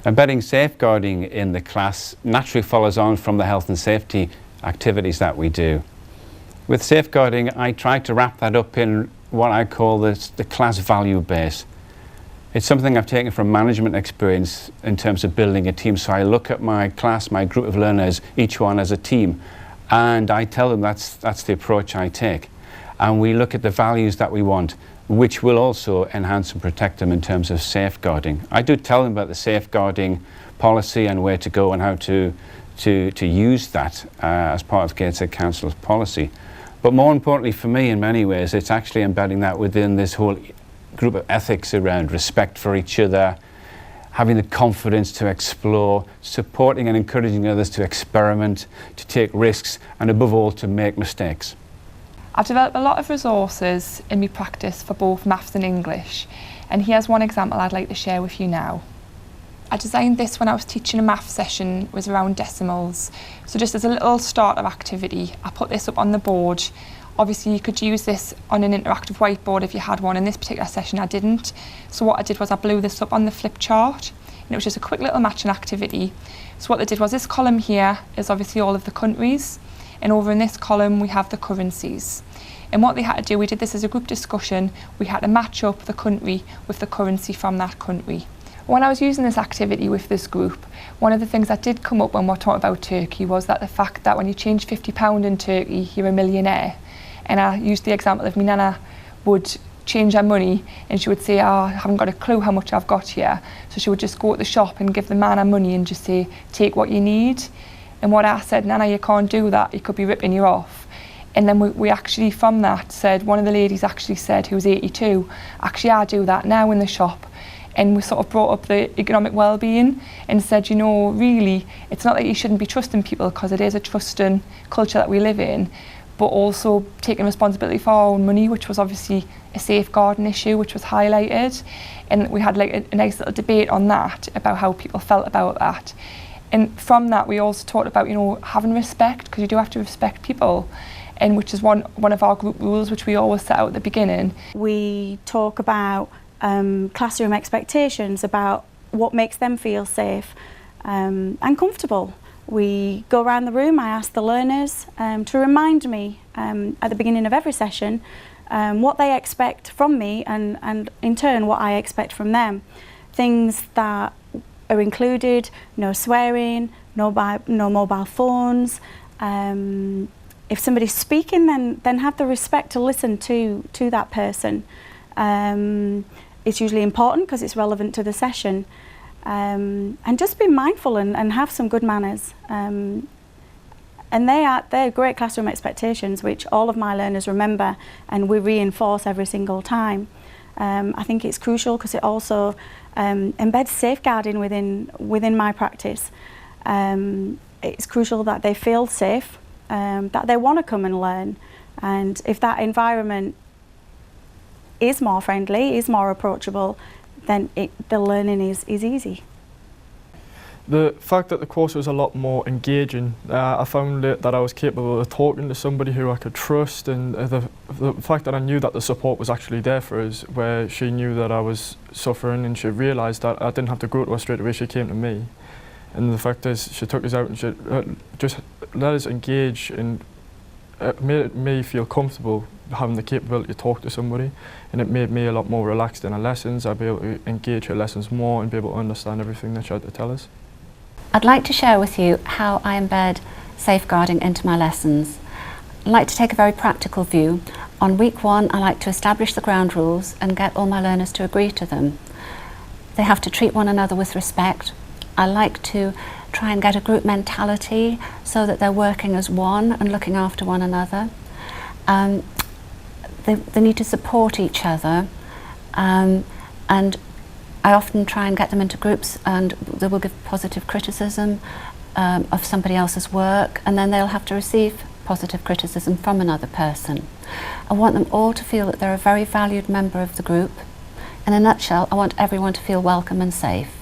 Embedding safeguarding in the class naturally follows on from the health and safety activities that we do. With safeguarding, I try to wrap that up in what I call the class value base. It's something I've taken from management experience in terms of building a team. So I look at my class, my group of learners, each one as a team, and I tell them that's the approach I take. And we look at the values that we want, which will also enhance and protect them in terms of safeguarding. I do tell them about the safeguarding policy and where to go and how to use that as part of Gateshead Council's policy. But more importantly for me, in many ways, it's actually embedding that within this whole group of ethics around respect for each other, having the confidence to explore, supporting and encouraging others to experiment, to take risks, and above all, to make mistakes. I've developed a lot of resources in my practice for both maths and English, and here's one example I'd like to share with you now. I designed this when I was teaching a maths session. It was around decimals. So just as a little starter activity, I put this up on the board. Obviously you could use this on an interactive whiteboard if you had one. In this particular session I didn't. So what I did was I blew this up on the flip chart, and it was just a quick little matching activity. So what they did was this column here is obviously all of the countries, and over in this column we have the currencies. And what they had to do, we did this as a group discussion, we had to match up the country with the currency from that country. When I was using this activity with this group, one of the things that did come up when we're talking about Turkey was that the fact that when you change £50 in Turkey, you're a millionaire. And I used the example of my nana would change her money and she would say, oh, I haven't got a clue how much I've got here. So she would just go to the shop and give the man her money and just say, take what you need. And what I said, Nana, you can't do that, he could be ripping you off. And then we actually from that said, one of the ladies actually said, who was 82, actually I do that now in the shop. And we sort of brought up the economic well-being and said, you know, really, it's not that you shouldn't be trusting people, because it is a trusting culture that we live in, but also taking responsibility for our own money, which was obviously a safeguarding issue, which was highlighted. And we had like a nice little debate on that, about how people felt about that. And from that, we also talked about, you know, having respect, because you do have to respect people, and which is one of our group rules, which we always set out at the beginning. We talk about classroom expectations, about what makes them feel safe and comfortable. We go around the room, I ask the learners to remind me at the beginning of every session what they expect from me, and in turn what I expect from them. Things that are included: no swearing, no mobile phones. If somebody's speaking, then have the respect to listen to that person. It's usually important because it's relevant to the session. And just be mindful and have some good manners. And they're great classroom expectations, which all of my learners remember and we reinforce every single time. I think it's crucial because it also embeds safeguarding within my practice. It's crucial that they feel safe, that they want to come and learn, and if that environment is more friendly, is more approachable, then the learning is easy. The fact that the course was a lot more engaging, I found that I was capable of talking to somebody who I could trust, and the fact that I knew that the support was actually there for us, where she knew that I was suffering and she realised that I didn't have to go to her straight away, she came to me. And the fact is, she took us out and she just let us engage, and it made me feel comfortable having the capability to talk to somebody, and it made me a lot more relaxed in her lessons. I'd be able to engage her lessons more and be able to understand everything that she had to tell us. I'd like to share with you how I embed safeguarding into my lessons. I'd like to take a very practical view. On week 1, I like to establish the ground rules and get all my learners to agree to them. They have to treat one another with respect. I like to try and get a group mentality so that they're working as one and looking after one another. They need to support each other, and I often try and get them into groups, and they will give positive criticism of somebody else's work, and then they'll have to receive positive criticism from another person. I want them all to feel that they're a very valued member of the group. In a nutshell, I want everyone to feel welcome and safe.